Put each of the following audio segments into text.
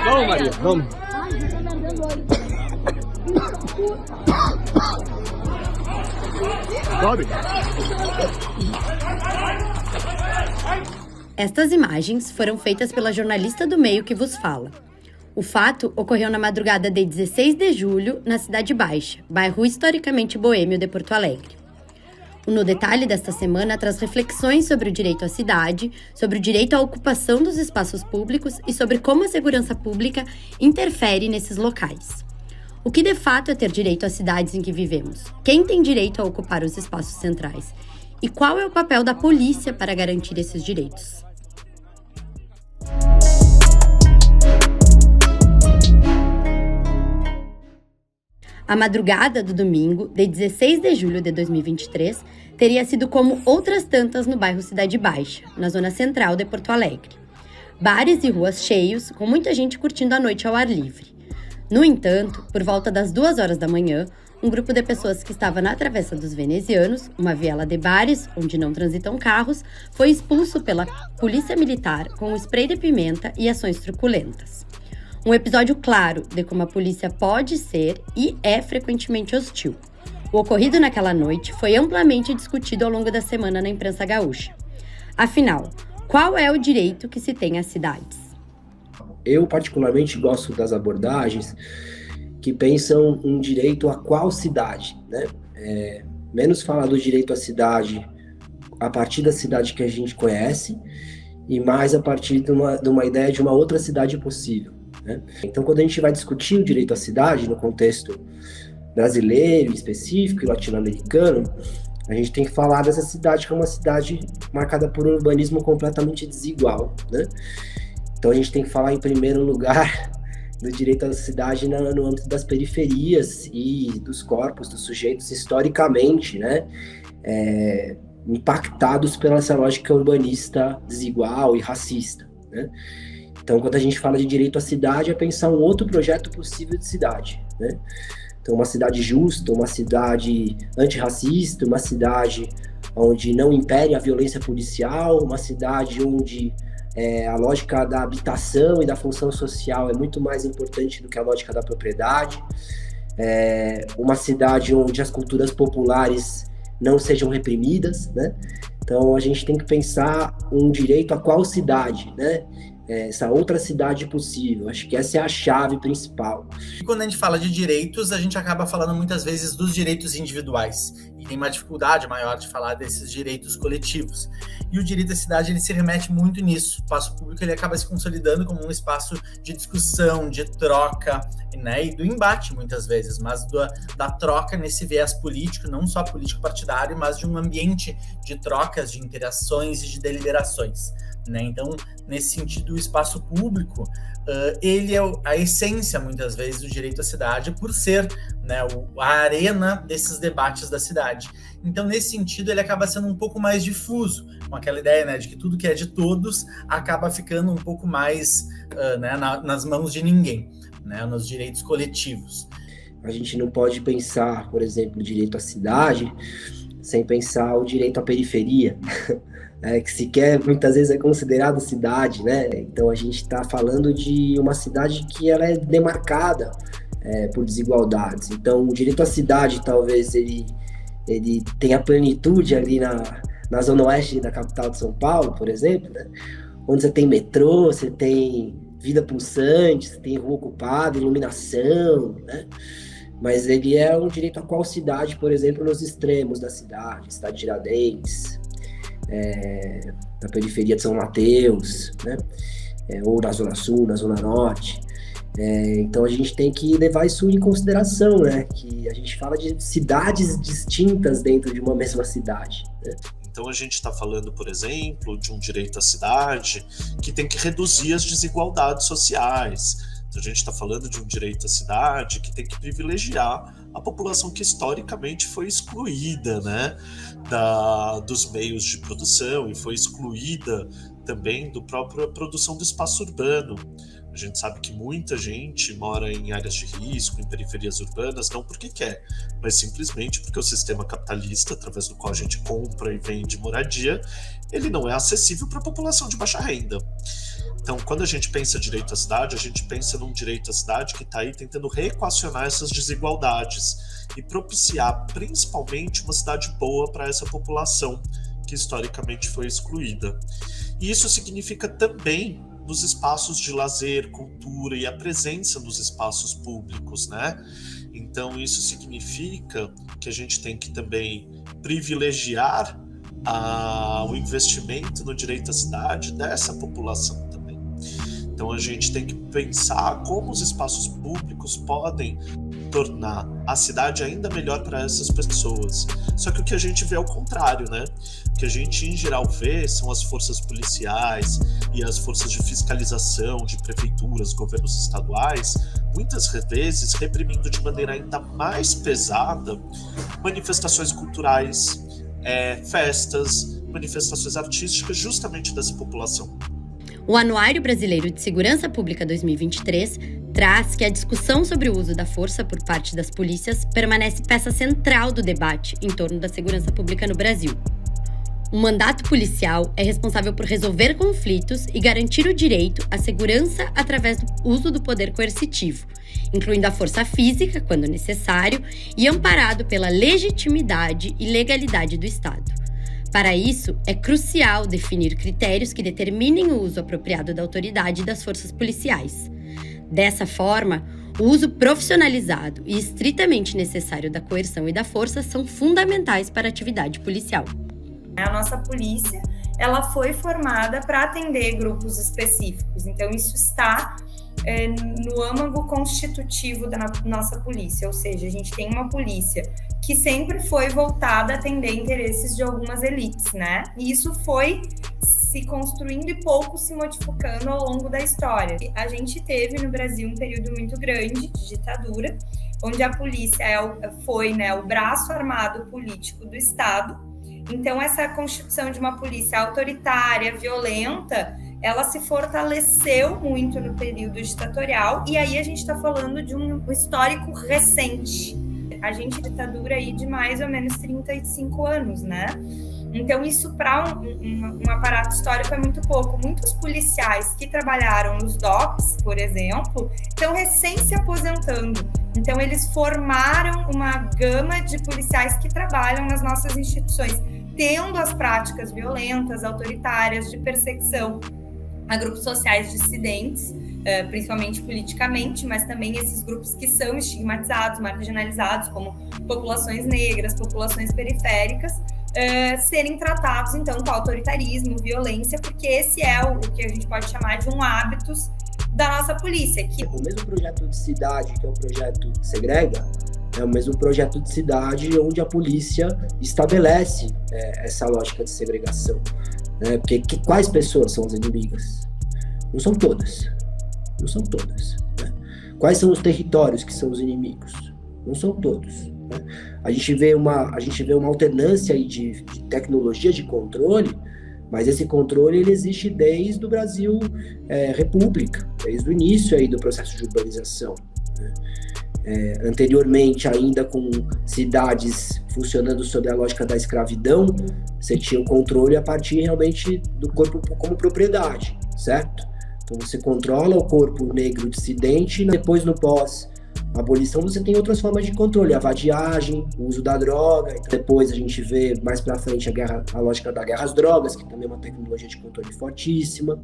Vamos, Maria, vamos. Sobe. Estas imagens foram feitas pela jornalista do meio que vos fala. O fato ocorreu na madrugada de 16 de julho, na Cidade Baixa, bairro historicamente boêmio de Porto Alegre. O No Detalhe desta semana traz reflexões sobre o direito à cidade, sobre o direito à ocupação dos espaços públicos e sobre como a segurança pública interfere nesses locais. O que de fato é ter direito às cidades em que vivemos? Quem tem direito a ocupar os espaços centrais? E qual é o papel da polícia para garantir esses direitos? A madrugada do domingo, de 16 de julho de 2023, teria sido como outras tantas no bairro Cidade Baixa, na zona central de Porto Alegre. Bares e ruas cheios, com muita gente curtindo a noite ao ar livre. No entanto, por volta das 2 horas da manhã, um grupo de pessoas que estava na Travessa dos Venezianos, uma viela de bares onde não transitam carros, foi expulso pela polícia militar com spray de pimenta e ações truculentas. Um episódio claro de como a polícia pode ser e é frequentemente hostil. O ocorrido naquela noite foi amplamente discutido ao longo da semana na imprensa gaúcha. Afinal, qual é o direito que se tem às cidades? Eu particularmente gosto das abordagens que pensam um direito a qual cidade, né? Menos falar do direito à cidade a partir da cidade que a gente conhece e mais a partir de uma ideia de uma outra cidade possível, né? Então, quando a gente vai discutir o direito à cidade no contexto brasileiro, específico e latino-americano, a gente tem que falar dessa cidade que é uma cidade marcada por um urbanismo completamente desigual, né? Então a gente tem que falar em primeiro lugar do direito à cidade no âmbito das periferias e dos corpos dos sujeitos historicamente, né, impactados pela essa lógica urbanista desigual e racista, né? Então, quando a gente fala de direito à cidade, é pensar um outro projeto possível de cidade, né? Então, uma cidade justa, uma cidade antirracista, uma cidade onde não impere a violência policial, uma cidade onde a lógica da habitação e da função social é muito mais importante do que a lógica da propriedade, uma cidade onde as culturas populares não sejam reprimidas, né? Então, a gente tem que pensar um direito a qual cidade, né? Essa outra cidade possível. Acho que essa é a chave principal. E quando a gente fala de direitos, a gente acaba falando muitas vezes dos direitos individuais. E tem uma dificuldade maior de falar desses direitos coletivos. E o direito à cidade, ele se remete muito nisso. O espaço público, ele acaba se consolidando como um espaço de discussão, de troca, né? E do embate, muitas vezes, mas da troca nesse viés político, não só político partidário, mas de um ambiente de trocas, de interações e de deliberações, né? Então, nesse sentido, o espaço público, ele é a essência, muitas vezes, do direito à cidade, por ser, né, a arena desses debates da cidade. Então, nesse sentido, ele acaba sendo um pouco mais difuso, com aquela ideia, né, de que tudo que é de todos acaba ficando um pouco mais né, nas mãos de ninguém, né, nos direitos coletivos. A gente não pode pensar, por exemplo, o direito à cidade sem pensar o direito à periferia, que sequer muitas vezes é considerado cidade, né? Então a gente está falando de uma cidade que ela é demarcada por desigualdades. Então o direito à cidade talvez ele tenha plenitude ali na zona oeste da capital de São Paulo, por exemplo, né? Onde você tem metrô, você tem vida pulsante, você tem rua ocupada, iluminação, né? Mas ele é um direito a qual cidade, por exemplo, nos extremos da cidade de Tiradentes, na periferia de São Mateus, né? Ou na Zona Sul, na Zona Norte. Então a gente tem que levar isso em consideração, né? Que a gente fala de cidades distintas dentro de uma mesma cidade, né? Então a gente está falando, por exemplo, de um direito à cidade que tem que reduzir as desigualdades sociais. Então a gente está falando de um direito à cidade que tem que privilegiar a população que historicamente foi excluída, né, dos meios de produção e foi excluída também da própria produção do espaço urbano. A gente sabe que muita gente mora em áreas de risco, em periferias urbanas, não porque quer, mas simplesmente porque o sistema capitalista, através do qual a gente compra e vende moradia, ele não é acessível para a população de baixa renda. Então, quando a gente pensa direito à cidade, a gente pensa num direito à cidade que está aí tentando reequacionar essas desigualdades e propiciar, principalmente, uma cidade boa para essa população que historicamente foi excluída. E isso significa também nos espaços de lazer, cultura e a presença nos espaços públicos, né? Então, isso significa que a gente tem que também privilegiar o investimento no direito à cidade dessa população também. Então, a gente tem que pensar como os espaços públicos podem tornar a cidade ainda melhor para essas pessoas. Só que o que a gente vê é o contrário, né? O que a gente, em geral, vê são as forças policiais e as forças de fiscalização de prefeituras, governos estaduais, muitas vezes reprimindo de maneira ainda mais pesada manifestações culturais, festas, manifestações artísticas justamente dessa população. O Anuário Brasileiro de Segurança Pública 2023 traz que a discussão sobre o uso da força por parte das polícias permanece peça central do debate em torno da segurança pública no Brasil. O mandato policial é responsável por resolver conflitos e garantir o direito à segurança através do uso do poder coercitivo, incluindo a força física, quando necessário, e amparado pela legitimidade e legalidade do Estado. Para isso, é crucial definir critérios que determinem o uso apropriado da autoridade e das forças policiais. Dessa forma, o uso profissionalizado e estritamente necessário da coerção e da força são fundamentais para a atividade policial. A nossa polícia, ela foi formada para atender grupos específicos, então isso está no âmago constitutivo da nossa polícia, ou seja, a gente tem uma polícia que sempre foi voltada a atender interesses de algumas elites, né? E isso foi se construindo e pouco se modificando ao longo da história. A gente teve no Brasil um período muito grande de ditadura, onde a polícia foi, né, o braço armado político do Estado. Então, essa constituição de uma polícia autoritária, violenta, ela se fortaleceu muito no período ditatorial, e aí a gente está falando de um histórico recente. A gente tem ditadura aí de mais ou menos 35 anos, né? Então, isso para um aparato histórico é muito pouco. Muitos policiais que trabalharam nos DOPS, por exemplo, estão recém se aposentando. Então, eles formaram uma gama de policiais que trabalham nas nossas instituições, tendo as práticas violentas, autoritárias, de perseguição a grupos sociais dissidentes, principalmente politicamente, mas também esses grupos que são estigmatizados, marginalizados, como populações negras, populações periféricas, serem tratados, então, com autoritarismo, violência, porque esse é o que a gente pode chamar de um hábitus da nossa polícia. O mesmo projeto de cidade, que é o projeto Segrega, é o mesmo projeto de cidade onde a polícia estabelece essa lógica de segregação. Né? Porque quais pessoas são as inimigas? Não são todas. Não são todas. Né? Quais são os territórios que são os inimigos? Não são todos. Né? A gente vê uma alternância aí de tecnologia de controle, mas esse controle ele existe desde o Brasil República, desde o início aí do processo de urbanização. Né? Anteriormente, ainda com cidades funcionando sob a lógica da escravidão, você tinha o controle a partir realmente do corpo como propriedade, certo? Então você controla o corpo negro dissidente, depois no pós-abolição você tem outras formas de controle, a vadiagem, o uso da droga, depois a gente vê mais pra frente a lógica da guerra às drogas, que também é uma tecnologia de controle fortíssima,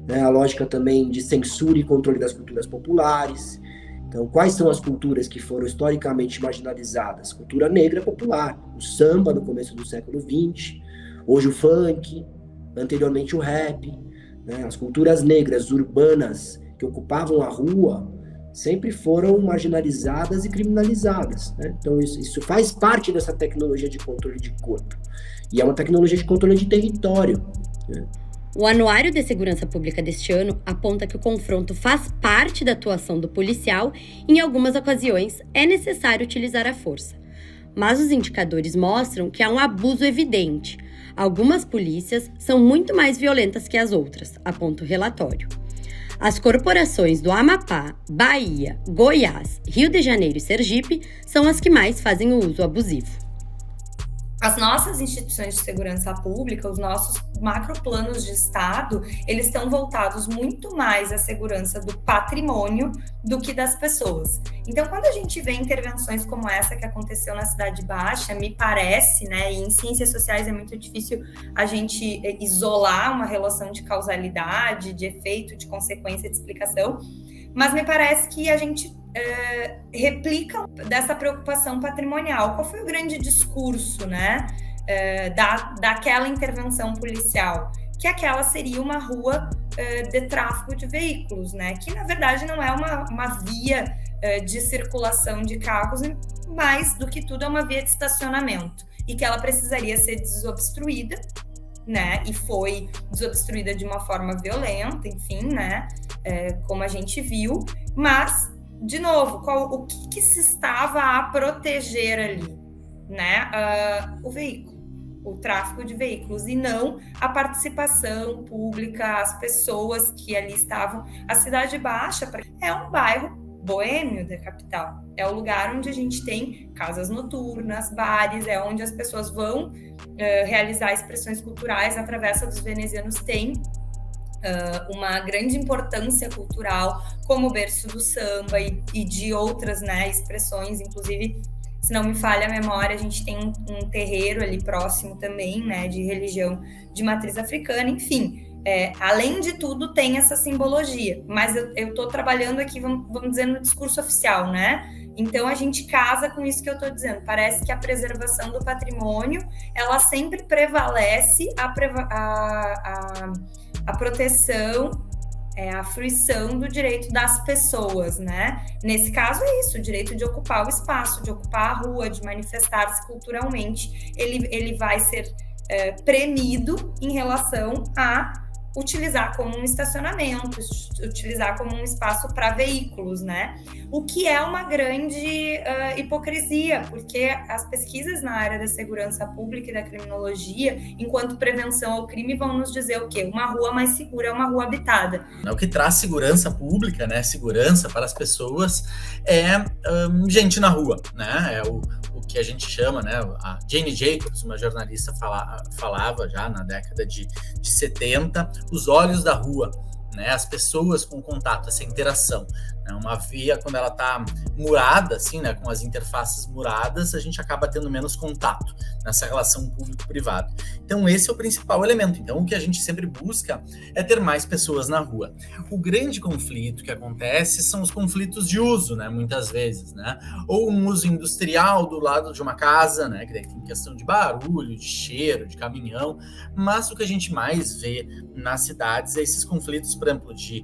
né? A lógica também de censura e controle das culturas populares. Então, quais são as culturas que foram historicamente marginalizadas? Cultura negra popular, o samba no começo do século XX, hoje o funk, anteriormente o rap, né? As culturas negras urbanas que ocupavam a rua sempre foram marginalizadas e criminalizadas, né? Então, isso faz parte dessa tecnologia de controle de corpo. E é uma tecnologia de controle de território, né? O Anuário de Segurança Pública deste ano aponta que o confronto faz parte da atuação do policial e, em algumas ocasiões, é necessário utilizar a força. Mas os indicadores mostram que há um abuso evidente. Algumas polícias são muito mais violentas que as outras, aponta o relatório. As corporações do Amapá, Bahia, Goiás, Rio de Janeiro e Sergipe são as que mais fazem o uso abusivo. As nossas instituições de segurança pública, os nossos macroplanos de Estado, eles estão voltados muito mais à segurança do patrimônio do que das pessoas. Então, quando a gente vê intervenções como essa que aconteceu na Cidade Baixa, me parece, né, e em ciências sociais é muito difícil a gente isolar uma relação de causalidade, de efeito, de consequência, de explicação, mas me parece que a gente replica dessa preocupação patrimonial. Qual foi o grande discurso, né, daquela intervenção policial? Que aquela seria uma rua de tráfego de veículos, né, que na verdade não é uma via de circulação de carros, mais do que tudo é uma via de estacionamento, e que ela precisaria ser desobstruída, né, e foi desobstruída de uma forma violenta, enfim, né, como a gente viu, mas de novo, o que se estava a proteger ali, né? O veículo, o tráfego de veículos, e não a participação pública, as pessoas que ali estavam. A Cidade Baixa é um bairro boêmio da capital, é o lugar onde a gente tem casas noturnas, bares, é onde as pessoas vão realizar expressões culturais. A Travessa dos Venezianos tem uma grande importância cultural como berço do samba e de outras, né, expressões, inclusive, se não me falha a memória, a gente tem um terreiro ali próximo também, né, de religião de matriz africana, enfim, além de tudo tem essa simbologia, mas eu estou trabalhando aqui, vamos dizer, no discurso oficial, né? Então a gente casa com isso que eu estou dizendo, parece que a preservação do patrimônio, ela sempre prevalece a proteção, a fruição do direito das pessoas, né? Nesse caso é isso, o direito de ocupar o espaço, de ocupar a rua, de manifestar-se culturalmente, ele vai ser premido em relação a utilizar como um estacionamento, utilizar como um espaço para veículos, né? O que é uma grande hipocrisia, porque as pesquisas na área da segurança pública e da criminologia, enquanto prevenção ao crime, vão nos dizer o quê? Uma rua mais segura é uma rua habitada. O que traz segurança pública, né? Segurança para as pessoas gente na rua, né? É o que a gente chama, né? A Jane Jacobs, uma jornalista, falava já na década de 70, os olhos da rua, né? As pessoas com contato, essa interação. Né? Uma via, quando ela está murada, assim, né? Com as interfaces muradas, a gente acaba tendo menos contato nessa relação público-privado. Então, esse é o principal elemento. Então, o que a gente sempre busca é ter mais pessoas na rua. O grande conflito que acontece são os conflitos de uso, né? Muitas vezes, né? Ou um uso industrial do lado de uma casa, né? Que daí tem questão de barulho, de cheiro, de caminhão. Mas o que a gente mais vê nas cidades é esses conflitos, por exemplo, de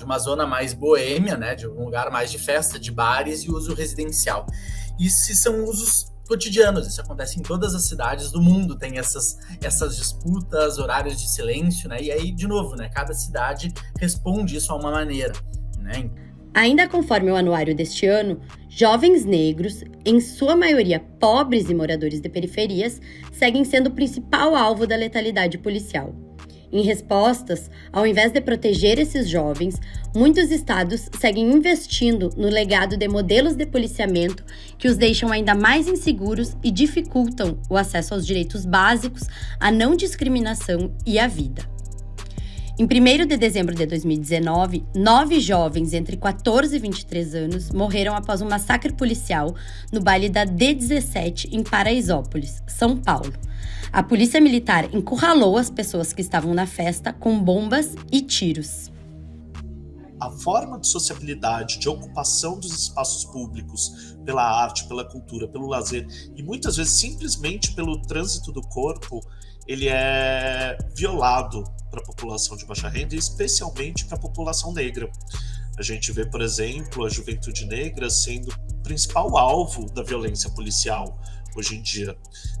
uma zona mais boêmia, né? De um lugar mais de festa, de bares, e uso residencial. Isso são usos cotidianos, isso acontece em todas as cidades do mundo, tem essas disputas, horários de silêncio, né? E aí, de novo, né? Cada cidade responde isso a uma maneira, né? Ainda conforme o anuário deste ano, jovens negros, em sua maioria pobres e moradores de periferias, seguem sendo o principal alvo da letalidade policial. Em respostas, ao invés de proteger esses jovens, muitos estados seguem investindo no legado de modelos de policiamento que os deixam ainda mais inseguros e dificultam o acesso aos direitos básicos, à não discriminação e à vida. Em 1º de dezembro de 2019, 9 jovens entre 14 e 23 anos morreram após um massacre policial no baile da D17 em Paraisópolis, São Paulo. A polícia militar encurralou as pessoas que estavam na festa com bombas e tiros. A forma de sociabilidade, de ocupação dos espaços públicos pela arte, pela cultura, pelo lazer e muitas vezes simplesmente pelo trânsito do corpo, ele é violado para a população de baixa renda e especialmente para a população negra. A gente vê, por exemplo, a juventude negra sendo o principal alvo da violência policial hoje em dia.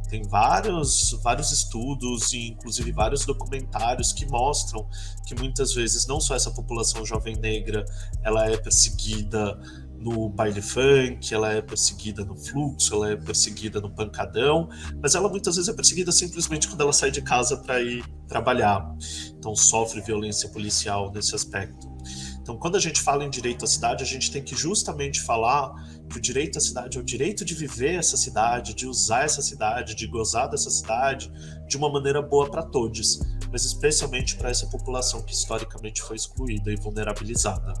Tem vários estudos e inclusive vários documentários que mostram que muitas vezes não só essa população jovem negra ela é perseguida no baile funk, ela é perseguida no fluxo, ela é perseguida no pancadão, mas ela muitas vezes é perseguida simplesmente quando ela sai de casa para ir trabalhar. Então sofre violência policial nesse aspecto. Então, quando a gente fala em direito à cidade, a gente tem que justamente falar que o direito à cidade é o direito de viver essa cidade, de usar essa cidade, de gozar dessa cidade de uma maneira boa para todos, mas especialmente para essa população que historicamente foi excluída e vulnerabilizada.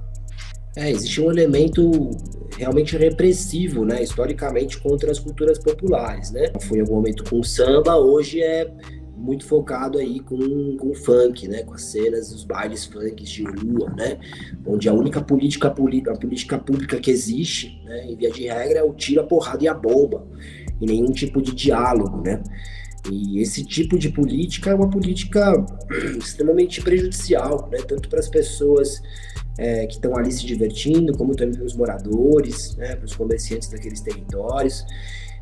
Existe um elemento realmente repressivo, né, historicamente, contra as culturas populares, né? Foi em algum momento com o samba, hoje é muito focado aí com o funk, né, com as cenas dos bailes funks de rua, né, onde a única política pública que existe, né, em via de regra, é o tiro, a porrada e a bomba, e nenhum tipo de diálogo, né. E esse tipo de política é uma política extremamente prejudicial, né, tanto para as pessoas que estão ali se divertindo, como também para os moradores, né, para os comerciantes daqueles territórios.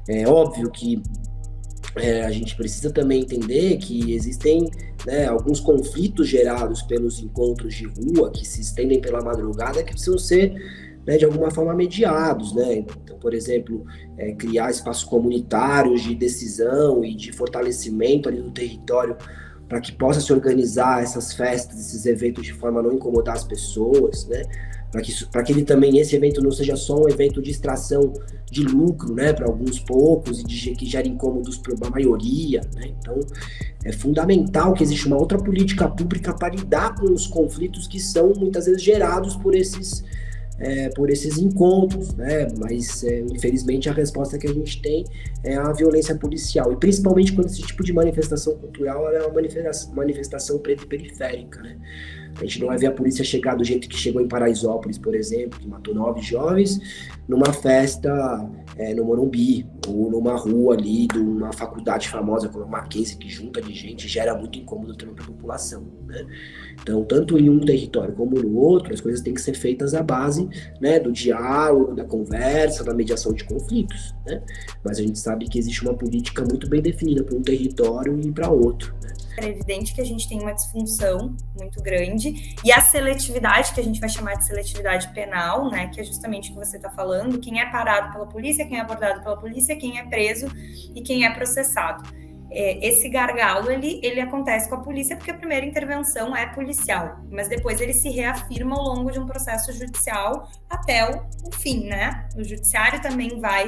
É óbvio que a gente precisa também entender que existem, né, alguns conflitos gerados pelos encontros de rua que se estendem pela madrugada que precisam ser, né, de alguma forma mediados, né? Então, por exemplo, criar espaços comunitários de decisão e de fortalecimento ali do território para que possa se organizar essas festas, esses eventos de forma a não incomodar as pessoas, né? Para que esse evento não seja só um evento de extração de lucro, né, para alguns poucos e que gere incômodos para a maioria, né? Então, é fundamental que exista uma outra política pública para lidar com os conflitos que são muitas vezes gerados por esses encontros, né? Mas infelizmente a resposta que a gente tem é a violência policial, e principalmente quando esse tipo de manifestação cultural é uma manifestação preta e periférica, né? A gente não vai ver a polícia chegar do jeito que chegou em Paraisópolis, por exemplo, que matou 9 jovens numa festa no Morumbi, ou numa rua ali de uma faculdade famosa como a Mackenzie, que junta de gente, gera muito incômodo também para a população, né? Então, tanto em um território como no outro, as coisas têm que ser feitas à base, né, do diálogo, da conversa, da mediação de conflitos, né? Mas a gente sabe que existe uma política muito bem definida para um território e para outro, né? É evidente que a gente tem uma disfunção muito grande, e a seletividade, que a gente vai chamar de seletividade penal, né, que é justamente o que você está falando, quem é parado pela polícia, quem é abordado pela polícia, quem é preso e quem é processado. Esse gargalo, ele acontece com a polícia porque a primeira intervenção é policial, mas depois ele se reafirma ao longo de um processo judicial até o fim, né? O judiciário também vai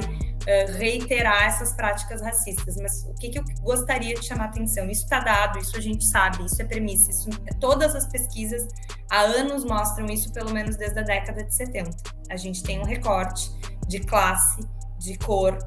reiterar essas práticas racistas, mas o que eu gostaria de chamar a atenção? Isso está dado, isso a gente sabe, isso é premissa, todas as pesquisas há anos mostram isso, pelo menos desde a década de 70. A gente tem um recorte de classe, de cor,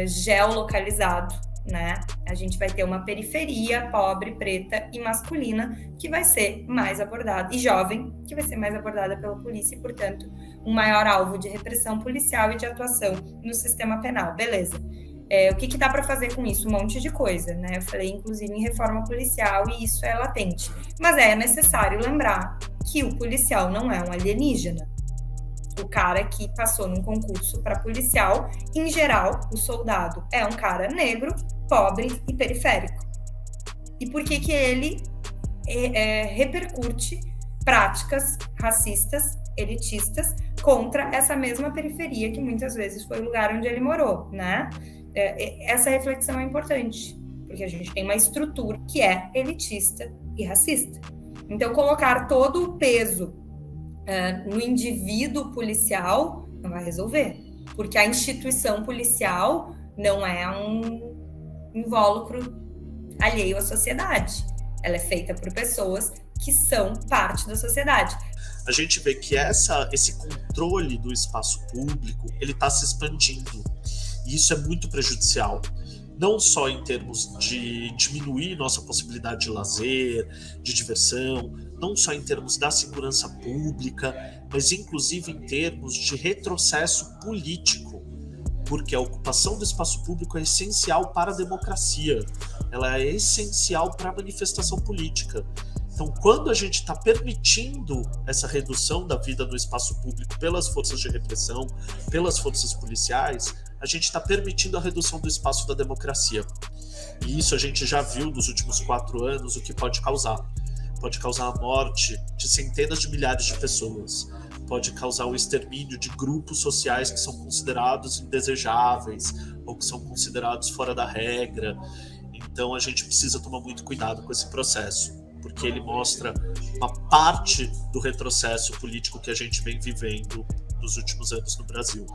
geolocalizado, né? A gente vai ter uma periferia pobre, preta e masculina que vai ser mais abordada, e jovem, que vai ser mais abordada pela polícia e, portanto, um maior alvo de repressão policial e de atuação no sistema penal. Beleza. O que dá para fazer com isso? Um monte de coisa, né? Eu falei, inclusive, em reforma policial, e isso é latente. Mas é necessário lembrar que o policial não é um alienígena. O cara que passou num concurso para policial, em geral, o soldado é um cara negro, pobre e periférico. E por que ele repercute práticas racistas, elitistas, contra essa mesma periferia que muitas vezes foi o lugar onde ele morou, né? Essa reflexão é importante, porque a gente tem uma estrutura que é elitista e racista. Então, colocar todo o peso no indivíduo policial não vai resolver, porque a instituição policial não é um invólucro alheio à sociedade. Ela é feita por pessoas que são parte da sociedade. A gente vê que esse controle do espaço público, ele está se expandindo, e isso é muito prejudicial. Não só em termos de diminuir nossa possibilidade de lazer, de diversão, não só em termos da segurança pública, mas inclusive em termos de retrocesso político, porque a ocupação do espaço público é essencial para a democracia, ela é essencial para a manifestação política. Então, quando a gente está permitindo essa redução da vida no espaço público pelas forças de repressão, pelas forças policiais, a gente está permitindo a redução do espaço da democracia. E isso a gente já viu nos últimos 4 anos o que pode causar. Pode causar a morte de centenas de milhares de pessoas. pode causar o extermínio de grupos sociais que são considerados indesejáveis ou que são considerados fora da regra. Então a gente precisa tomar muito cuidado com esse processo, porque ele mostra uma parte do retrocesso político que a gente vem vivendo nos últimos anos no Brasil.